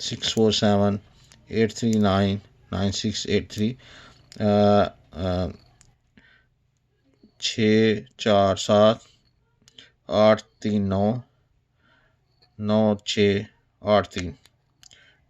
6478399683 647-839-9683.